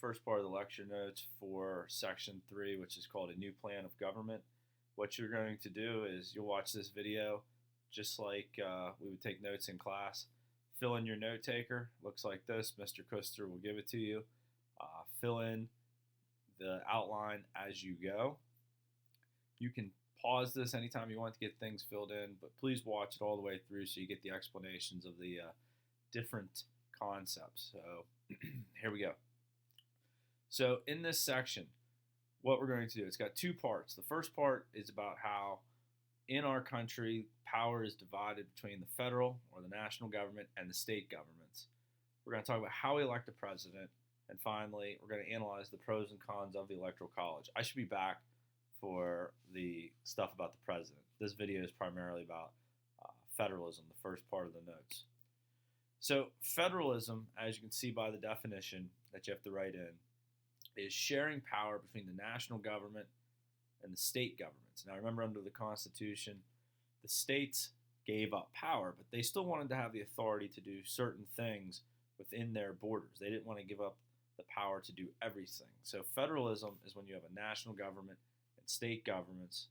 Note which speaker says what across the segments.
Speaker 1: first part of the lecture notes for section 3, which is called a new plan of government. What you're going to do is you'll watch this video just like we would take notes in class. Fill in your note taker. Looks like this. Mr. Kuster will give it to you. Fill in the outline as you go. You can pause this anytime you want to get things filled in, but please watch it all the way through so you get the explanations of the different concepts. So here we go. So in this section, what we're going to do, it's got two parts. The first part is about how in our country power is divided between the federal or the national government and the state governments. We're going to talk about how we elect a president, and finally we're going to analyze the pros and cons of the electoral college. I should be back for the stuff about the president. This video is primarily about federalism, the first part of the notes. So federalism, as you can see by the definition that you have to write in, is sharing power between the national government and the state governments. Now remember, under the Constitution, the states gave up power, but they still wanted to have the authority to do certain things within their borders. They didn't want to give up the power to do everything. So federalism is when you have a national government and state governments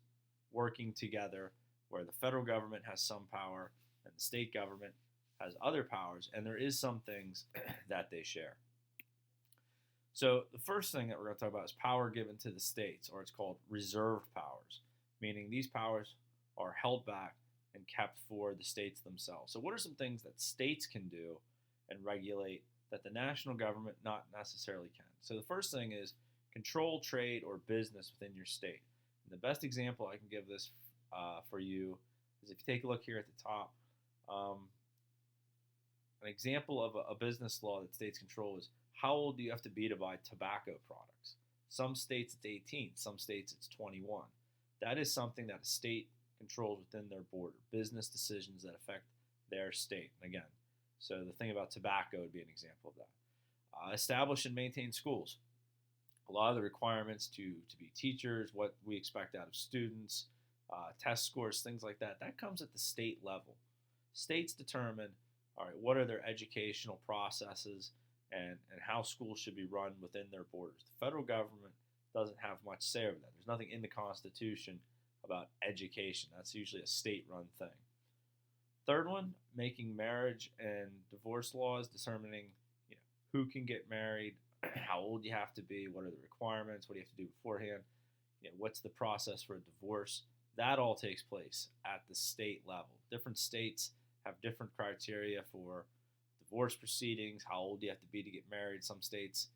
Speaker 1: working together, where the federal government has some power and the state government has other powers, and there is some things that they share. So the first thing that we're going to talk about is power given to the states, or it's called reserved powers, meaning these powers are held back and kept for the states themselves. So what are some things that states can do and regulate that the national government not necessarily can? So the first thing is control trade or business within your state. And the best example I can give this for you is if you take a look here at the top. An example of a business law that states control is how old do you have to be to buy tobacco products? Some states it's 18, some states it's 21. That is something that a state controls within their border, business decisions that affect their state. And again, so the thing about tobacco would be an example of that. Establish and maintain schools. A lot of the requirements to be teachers, what we expect out of students, test scores, things like that, that comes at the state level. States determine, all right, what are their educational processes and how schools should be run within their borders. The federal government doesn't have much say over that. There's nothing in the Constitution about education. That's usually a state-run thing. Third one, making marriage and divorce laws, determining who can get married, how old you have to be, what are the requirements, what do you have to do beforehand, what's the process for a divorce. That all takes place at the state level. Different states have different criteria for divorce proceedings, how old you have to be to get married. Some states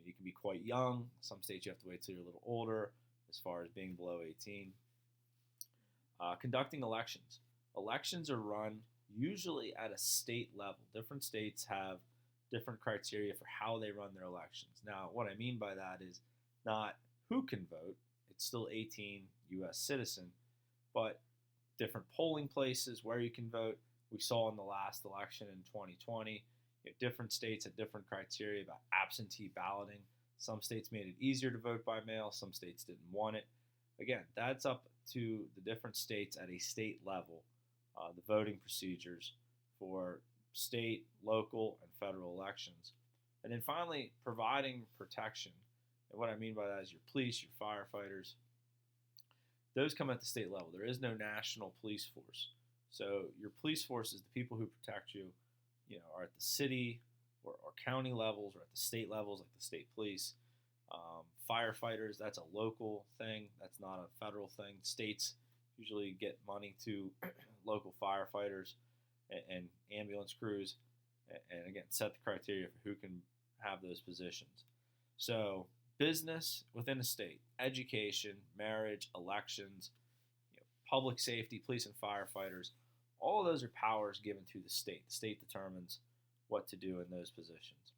Speaker 1: you can be quite young. Some states you have to wait till you're a little older as far as being below 18. Conducting elections. Elections are run usually at a state level. Different states have different criteria for how they run their elections. Now, what I mean by that is not who can vote. It's still 18, U.S. citizen, but different polling places where you can vote. We saw in the last election in 2020, different states had different criteria about absentee balloting. Some states made it easier to vote by mail. Some states didn't want it. Again, that's up to the different states at a state level, the voting procedures for state, local, and federal elections. And then finally, providing protection. And what I mean by that is your police, your firefighters. Those come at the state level. There is no national police force. So your police force is the people who protect you, are at the city or county levels or at the state levels, like the state police. Firefighters, that's a local thing. That's not a federal thing. States usually get money to local firefighters and ambulance crews, and again, set the criteria for who can have those positions. So business within a state, education, marriage, elections, public safety, police and firefighters, all of those are powers given to the state. The state determines what to do in those positions.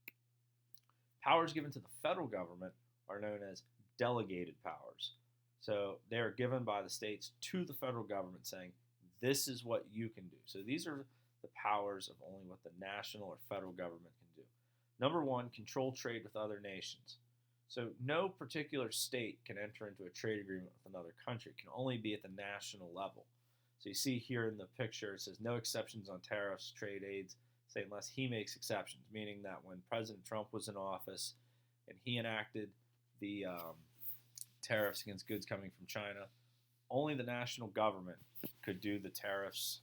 Speaker 1: Powers given to the federal government are known as delegated powers. So they are given by the states to the federal government saying, this is what you can do. So these are the powers of only what the national or federal government can do. Number one, control trade with other nations. So no particular state can enter into a trade agreement with another country. It can only be at the national level. So you see here in the picture, it says no exceptions on tariffs, trade aids, say unless he makes exceptions, meaning that when President Trump was in office and he enacted the tariffs against goods coming from China. Only the national government could do the tariffs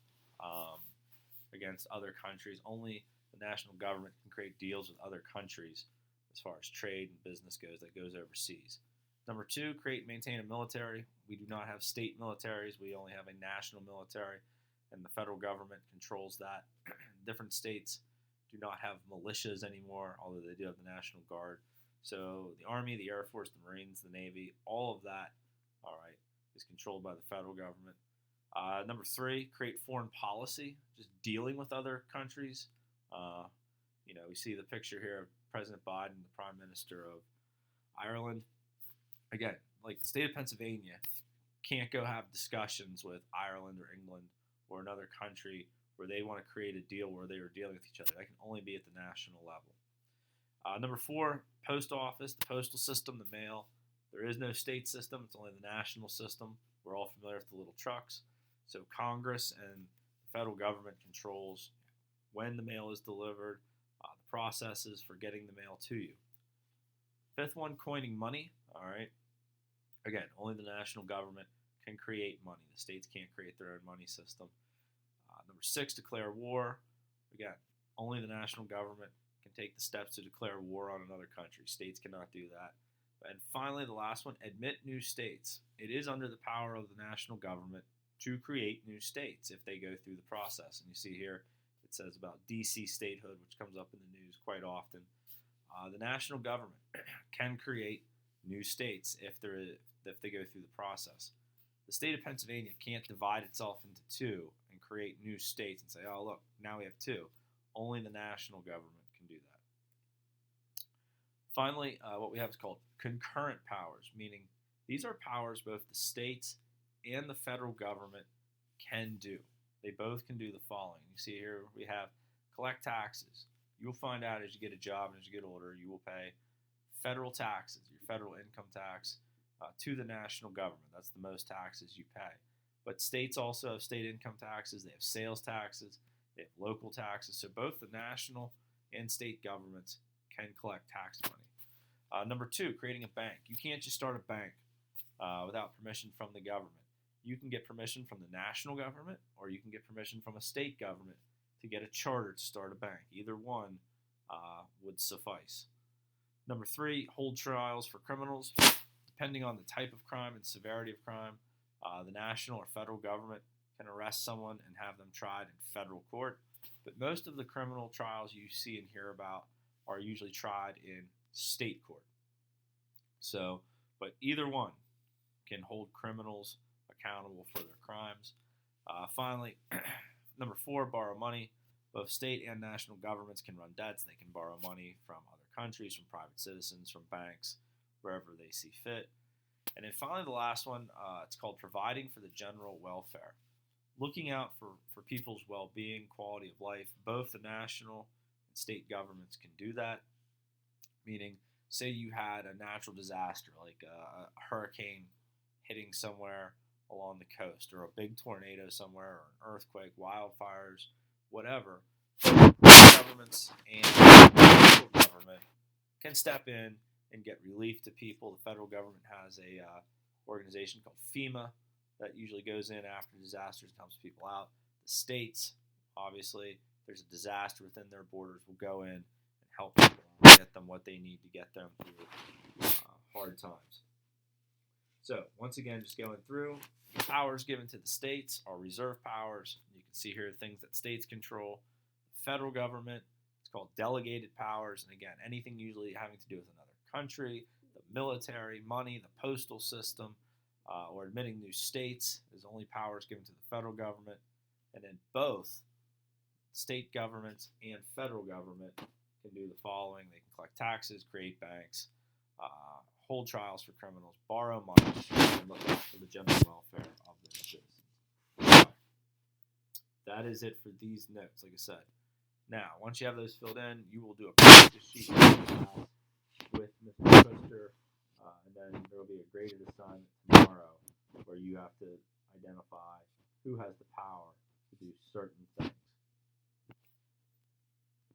Speaker 1: against other countries. Only the national government can create deals with other countries as far as trade and business goes that goes overseas. Number 2, create and maintain a military. We do not have state militaries. We only have a national military, and the federal government controls that. Different states do not have militias anymore, although they do have the National Guard. So the Army, the Air Force, the Marines, the Navy, all of that, all right, is controlled by the federal government. Number 3, create foreign policy, just dealing with other countries. We see the picture here of President Biden, the Prime Minister of Ireland. Again, like the state of Pennsylvania can't go have discussions with Ireland or England or another country where they want to create a deal where they are dealing with each other. That can only be at the national level. Number 4, post office, the postal system, the mail. There is no state system. It's only the national system. We're all familiar with the little trucks. So Congress and the federal government controls when the mail is delivered, the processes for getting the mail to you. 5th one, coining money. All right. Again, only the national government can create money. The states can't create their own money system. Number 6, declare war. Again, only the national government can take the steps to declare war on another country. States cannot do that. And finally, the last one, admit new states. It is under the power of the national government to create new states if they go through the process. And you see here it says about DC statehood, which comes up in the news quite often. The national government can create new states if they go through the process. The state of Pennsylvania can't divide itself into 2 and create new states and say, oh, look, now we have 2. Only the national government can do that. Finally, what we have is called concurrent powers, meaning these are powers both the states and the federal government can do. They both can do the following. You see here we have collect taxes. You'll find out as you get a job and as you get older, you will pay federal taxes, your federal income tax, to the national government. That's the most taxes you pay. But states also have state income taxes. They have sales taxes. They have local taxes. So both the national and state governments can collect tax money. Number 2, creating a bank. You can't just start a bank without permission from the government. You can get permission from the national government, or you can get permission from a state government to get a charter to start a bank. Either one would suffice. Number 3, hold trials for criminals. Depending on the type of crime and severity of crime, the national or federal government can arrest someone and have them tried in federal court. But most of the criminal trials you see and hear about are usually tried in state court. So, but either one can hold criminals accountable for their crimes. Finally, number 4, borrow money. Both state and national governments can run debts. They can borrow money from other countries, from private citizens, from banks, wherever they see fit. And then finally, the last one, it's called providing for the general welfare. Looking out for people's well-being, quality of life. Both the national and state governments can do that. Meaning, say you had a natural disaster, like a hurricane hitting somewhere along the coast, or a big tornado somewhere, or an earthquake, wildfires, whatever. Governments and the federal government can step in and get relief to people. The federal government has a organization called FEMA that usually goes in after disasters and helps people out. The states, obviously, if there's a disaster within their borders, will go in and help people out, get them what they need to get them through hard times. So, once again, just going through, the powers given to the states are reserve powers. You can see here things that states control. The federal government, it's called delegated powers. And again, anything usually having to do with another country, the military, money, the postal system, or admitting new states is only powers given to the federal government. And then both state governments and federal government can do the following. They can collect taxes, create banks, hold trials for criminals, borrow money, and look out for the general welfare of their citizens. That is it for these notes, like I said. Now, once you have those filled in, you will do a practice sheet with Mr. Twister, and then there will be a graded assignment tomorrow where you have to identify who has the power to do certain things.